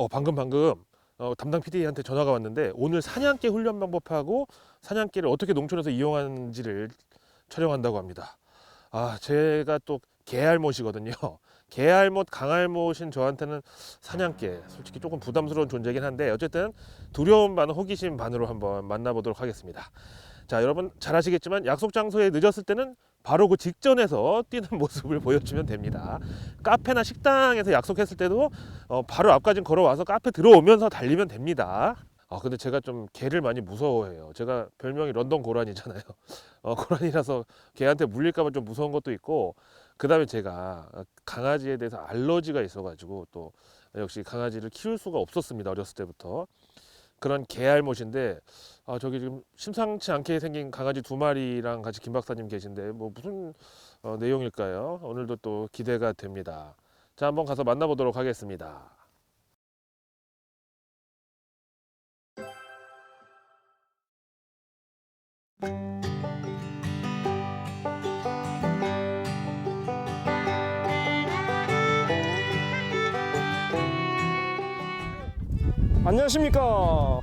방금 담당 PD한테 전화가 왔는데 오늘 사냥개 훈련 방법하고 사냥개를 어떻게 농촌에서 이용하는지를 촬영한다고 합니다. 제가 또 개알못이거든요. 개알못, 강알못인 저한테는 사냥개 솔직히 조금 부담스러운 존재긴 한데 어쨌든 두려움 반 호기심 반으로 한번 만나보도록 하겠습니다. 자, 여러분 잘 아시겠지만 약속 장소에 늦었을 때는 바로 그 직전에서 뛰는 모습을 보여주면 됩니다. 카페나 식당에서 약속했을 때도 바로 앞까지 걸어와서 카페 들어오면서 달리면 됩니다. 근데 제가 좀 개를 많이 무서워해요. 제가 별명이 런던 고라니잖아요. 고라니라서 개한테 물릴까봐 좀 무서운 것도 있고, 그 다음에 제가 강아지에 대해서 알러지가 있어가지고 또 역시 강아지를 키울 수가 없었습니다. 어렸을 때부터. 그런 개알못인데 저기 지금 심상치 않게 생긴 강아지 2마리랑 같이 김 박사님 계신데 뭐 무슨 내용일까요? 오늘도 또 기대가 됩니다. 자, 한번 가서 만나보도록 하겠습니다. 안녕하십니까.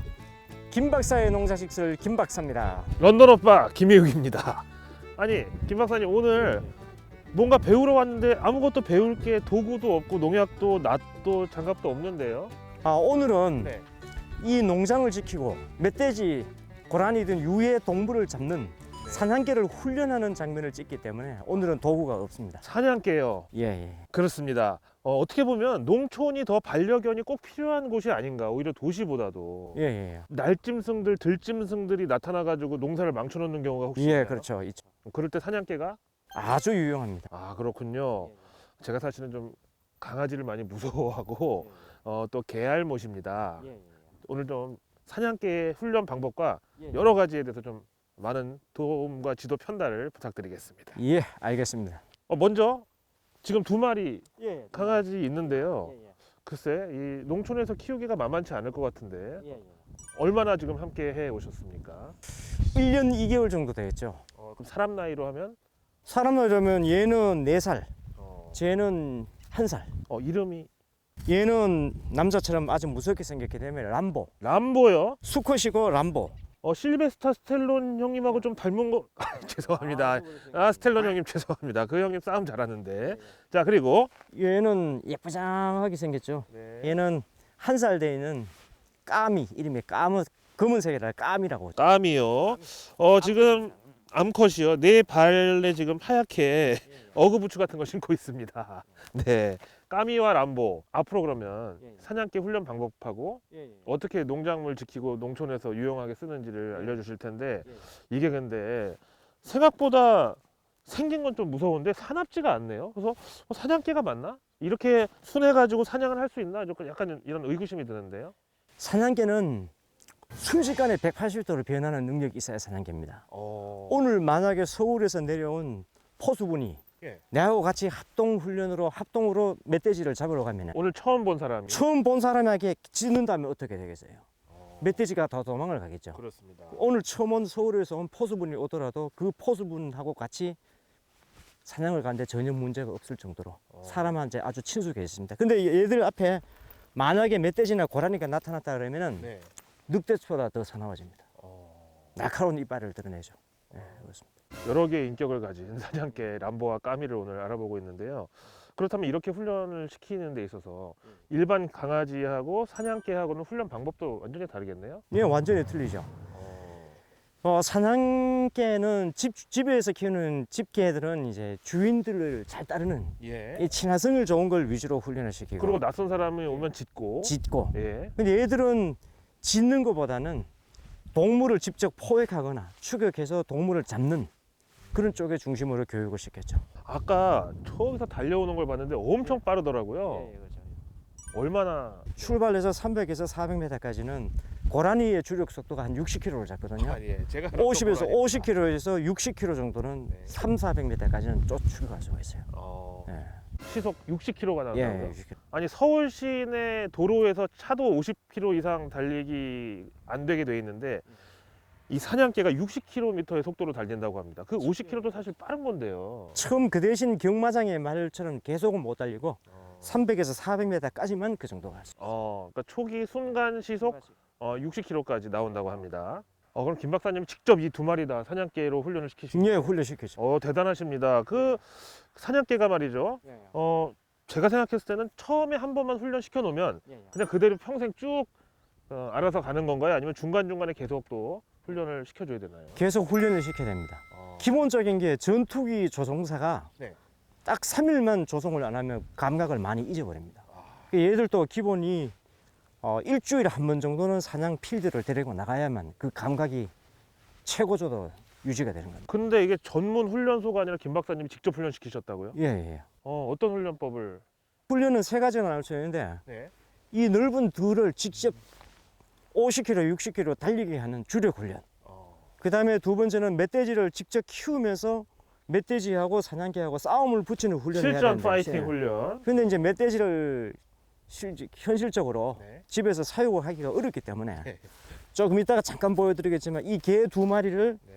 김 박사의 농사식설 김 박사입니다. 런던 오빠 김혜욱입니다. 아니 김 박사님 오늘 뭔가 배우러 왔는데 아무것도 배울 게 도구도 없고 농약도 낫도 장갑도 없는데요. 오늘은 네. 이 농장을 지키고 멧돼지, 고라니든 유해 동물을 잡는 사냥개를 훈련하는 장면을 찍기 때문에 오늘은 도구가 없습니다. 사냥개요. 예. 그렇습니다. 어떻게 보면 농촌이 더 반려견이 꼭 필요한 곳이 아닌가, 오히려 도시보다도. 예. 날짐승들, 들짐승들이 나타나가지고 농사를 망쳐놓는 경우가 혹시 있나요? 그렇죠. 있죠. 그럴 때 사냥개가? 아주 유용합니다. 그렇군요. 제가 사실은 좀 강아지를 많이 무서워하고 또 개알못입니다. 오늘 좀 사냥개 훈련 방법과 여러 가지에 대해서 좀 많은 도움과 지도 편달을 부탁드리겠습니다. 예, 알겠습니다. 먼저 지금 2마리 강아지 있는데요. 글쎄 이 농촌에서 키우기가 만만치 않을 것 같은데 얼마나 지금 함께 해 오셨습니까? 1년 2개월 정도 되겠죠. 그럼 사람 나이로 하면 사람 나이라면 얘는 4살, 어, 쟤는 1살. 이름이 얘는 남자처럼 아주 무섭게 생겼기 때문에 람보. 람보요? 수컷이고 람보. 실베스타 스텔론 형님하고 좀 닮은 거 죄송합니다. 스텔론 형님 죄송합니다. 그 형님 싸움 잘하는데. 자, 그리고 얘는 예쁘장하게 생겼죠. 얘는 1살 되는 까미, 이름이 검은색이라 까미라고 하죠. 까미요. 지금 암컷이요. 네 발에 지금 하얗게 어그부츠 같은 거 신고 있습니다. 네. 까미와 람보. 앞으로 그러면 사냥개 훈련 방법하고 어떻게 농작물 지키고 농촌에서 유용하게 쓰는지를 알려주실 텐데, 이게 근데 생각보다 생긴 건 좀 무서운데 사납지가 않네요. 그래서 사냥개가 맞나? 이렇게 순해가지고 사냥을 할 수 있나? 약간 이런 의구심이 드는데요. 사냥개는 순식간에 180도로 변하는 능력이 있어야 사냥개입니다. 오늘 만약에 서울에서 내려온 포수분이 내하고 같이 합동으로 멧돼지를 잡으러 가면 오늘 처음 본 사람이 처음 본 사람에게 짖는다면 어떻게 되겠어요? 멧돼지가 더 도망을 가겠죠. 그렇습니다. 오늘 처음 온 서울에서 온 포수분이 오더라도 그 포수분하고 같이 사냥을 가는데 전혀 문제가 없을 정도로 사람한테 아주 친숙해졌습니다. 근데 얘들 앞에 만약에 멧돼지나 고라니가 나타났다 그러면은 늑대보다 더 사나워집니다. 날카로운 이빨을 드러내죠. 그렇습니다. 여러 개의 인격을 가진 사냥개 람보와 까미를 오늘 알아보고 있는데요. 그렇다면 이렇게 훈련을 시키는 데 있어서 일반 강아지하고 사냥개하고는 훈련 방법도 완전히 다르겠네요? 예, 완전히 틀리죠. 사냥개는 집에서 키우는 집개들은 이제 주인들을 잘 따르는 이 친화성을 좋은 걸 위주로 훈련을 시키고 그리고 낯선 사람이 오면 짖고 근데 얘들은 짖는 것보다는 동물을 직접 포획하거나 추격해서 동물을 잡는 그런 쪽에 중심으로 교육을 시켰죠. 아까 저기서 달려오는 걸 봤는데 엄청 빠르더라고요. 얼마나? 출발해서 300에서 400m까지는 고라니의 주력 속도가 한 60km를 잡거든요. 제가 50에서 50km에서 60km 정도는 3, 400m까지는 쫓아갈 수가 있어요. 시속 60km가 나온다고요? 60km. 아니 서울 시내 도로에서 차도 50km 이상 달리기 안 되게 돼 있는데 이 사냥개가 60km의 속도로 달린다고 합니다. 그 50km도 사실 빠른 건데요. 처음 그 대신 경마장의 말처럼 계속은 못 달리고 300에서 400m까지만 그 정도가 할 수 있어요. 그러니까 초기 순간 시속 60km까지 나온다고 합니다. 그럼 김 박사님 직접 이 두 마리 다 사냥개로 훈련을 시키신 예, 거예요? 훈련시키죠. 대단하십니다. 그 사냥개가 말이죠. 제가 생각했을 때는 처음에 한 번만 훈련시켜 놓으면 그냥 그대로 평생 쭉 알아서 가는 건가요? 아니면 중간중간에 계속 또 훈련을 시켜줘야 되나요? 계속 훈련을 시켜야 됩니다. 기본적인 게 전투기 조종사가 네. 딱 3일만 조종을 안 하면 감각을 많이 잊어버립니다. 얘들도 기본이 일주일에 한 번 정도는 사냥 필드를 데리고 나가야만 그 감각이 최고조도 유지가 되는 겁니다. 근데 이게 전문 훈련소가 아니라 김 박사님이 직접 훈련시키셨다고요? 예, 예. 어떤 훈련법을? 훈련은 세 가지가 나올 수 있는데 네. 이 넓은 둘을 직접 50km, 60km 달리게 하는 주력 훈련. 그 다음에 두 번째는 멧돼지를 직접 키우면서 멧돼지하고 사냥개하고 싸움을 붙이는 훈련을 해야 실전 되는데 파이팅 훈련. 근데 이제 멧돼지를 현실적으로 네. 집에서 사육하기가 어렵기 때문에 조금 이따가 잠깐 보여드리겠지만 이 개 두 마리를 네.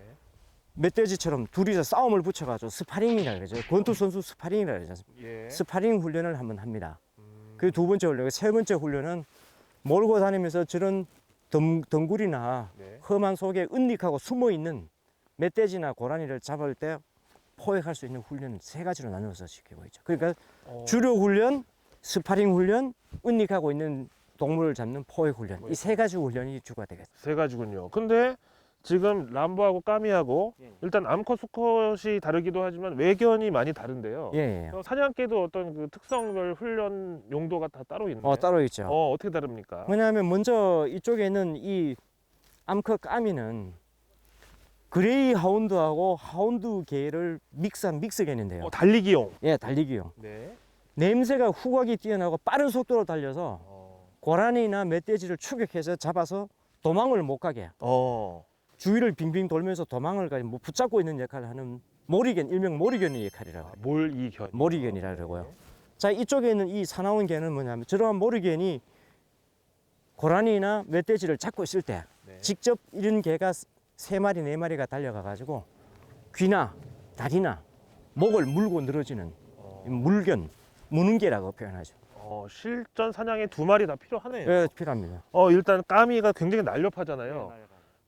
멧돼지처럼 둘이서 싸움을 붙여가지고 스파링이라 그러죠. 권투 선수 스파링이라 그러죠. 예. 스파링 훈련을 한번 합니다. 그 두 번째 훈련, 세 번째 훈련은 몰고 다니면서 저런 덩굴이나 네. 험한 속에 은닉하고 숨어 있는 멧돼지나 고라니를 잡을 때 포획할 수 있는 훈련을 세 가지로 나누어서 시키고 있죠. 그러니까 주력 훈련, 스파링 훈련, 은닉하고 있는 동물을 잡는 포획 훈련, 이 세 가지 훈련이 주가 되겠습니다. 세 가지군요. 근데 지금 람보하고 까미하고 일단 암컷 수컷이 다르기도 하지만 외견이 많이 다른데요. 예, 예. 사냥개도 어떤 그 특성별 훈련 용도가 다 따로 있나요? 따로 있죠. 어떻게 다릅니까? 왜냐하면 먼저 이쪽에 있는 이 암컷 까미는 그레이 하운드하고 하운드 개를 믹스한 믹스견인데요. 달리기용. 예, 달리기용. 네. 냄새가 후각이 뛰어나고 빠른 속도로 달려서 고라니나 멧돼지를 추격해서 잡아서 도망을 못 가게 주위를 빙빙 돌면서 도망을 가지 붙잡고 있는 역할을 하는 모리견, 일명 모리견의 역할이라고 해요. 몰이견. 모리견이라 그러고요. 자, 이쪽에 있는 이 사나운 개는 뭐냐면 저러한 모리견이 고라니나 멧돼지를 잡고 있을 때 직접 이런 개가 세 마리, 네 마리가 달려가 가지고 귀나 다리나 목을 물고 늘어지는 물견, 무능개라고 표현하죠. 실전 사냥에 두 마리 다 필요하네요. 예, 필요합니다. 일단 까미가 굉장히 날렵하잖아요.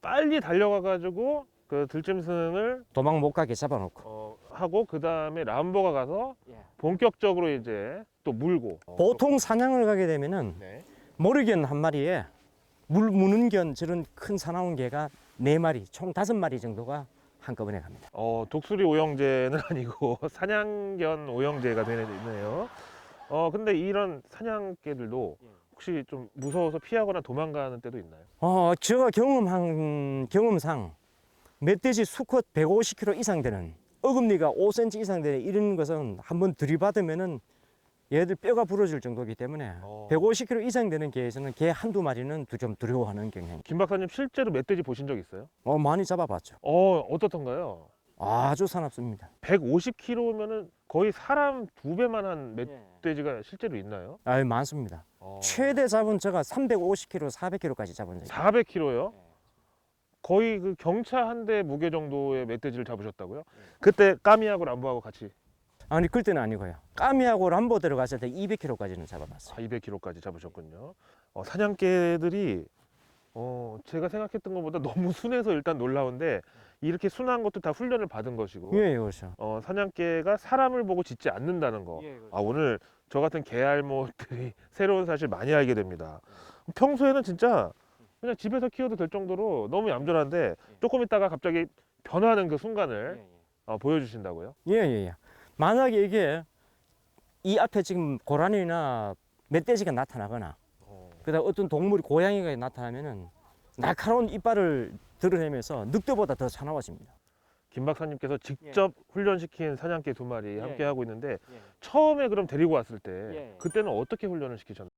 빨리 달려가가지고 그 들짐승을 도망 못 가게 잡아놓고. 하고 그 다음에 람보가 가서 본격적으로 이제 또 물고. 보통 사냥을 가게 되면은 네. 모리견 한 마리에 무능견 저런 큰 사나운 개가 네 마리, 총 5마리 정도가 한꺼번에 갑니다. 독수리 오형제는 아니고 사냥견 오형제가 되네요. 근데 이런 사냥개들도 혹시 좀 무서워서 피하거나 도망가는 때도 있나요? 제가 경험한 경험상 멧돼지 수컷 150kg 이상 되는 어금니가 5cm 이상 되는 이런 것은 한번 들이받으면은 얘들 뼈가 부러질 정도이기 때문에 150kg 이상 되는 개에서는 개 한두 마리는 좀 두려워하는 경향입니다. 김 박사님 실제로 멧돼지 보신 적 있어요? 많이 잡아봤죠. 어떻던가요? 아주 사납습니다. 150kg면은 거의 사람 2배만한 멧돼지가 실제로 있나요? 많습니다. 최대 잡은 제가 350kg, 400kg까지 잡은 적이 400kg요? 거의 그 경차 한 대 무게 정도의 멧돼지를 잡으셨다고요? 그때 까미하고 람보하고 같이 아니, 그때는 아니고요. 까미하고 람보 들어갔을 때 200kg까지는 잡아봤어요. 200kg까지 잡으셨군요. 사냥개들이 제가 생각했던 것보다 너무 순해서 일단 놀라운데 이렇게 순한 것도 다 훈련을 받은 것이고 예, 그렇죠. 사냥개가 사람을 보고 짖지 않는다는 거. 오늘 저 같은 개알못들이 새로운 사실 많이 알게 됩니다. 평소에는 진짜 그냥 집에서 키워도 될 정도로 너무 얌전한데 조금 있다가 갑자기 변하는 그 순간을 보여주신다고요? 예. 만약에 이게 이 앞에 지금 고라니나 멧돼지가 나타나거나 그다음 어떤 동물이 고양이가 나타나면은 날카로운 이빨을 드러내면서 늑대보다 더 사나워집니다. 김 박사님께서 직접 훈련시킨 사냥개 두 마리 함께 하고 있는데 처음에 그럼 데리고 왔을 때 그때는 어떻게 훈련을 시키셨나요?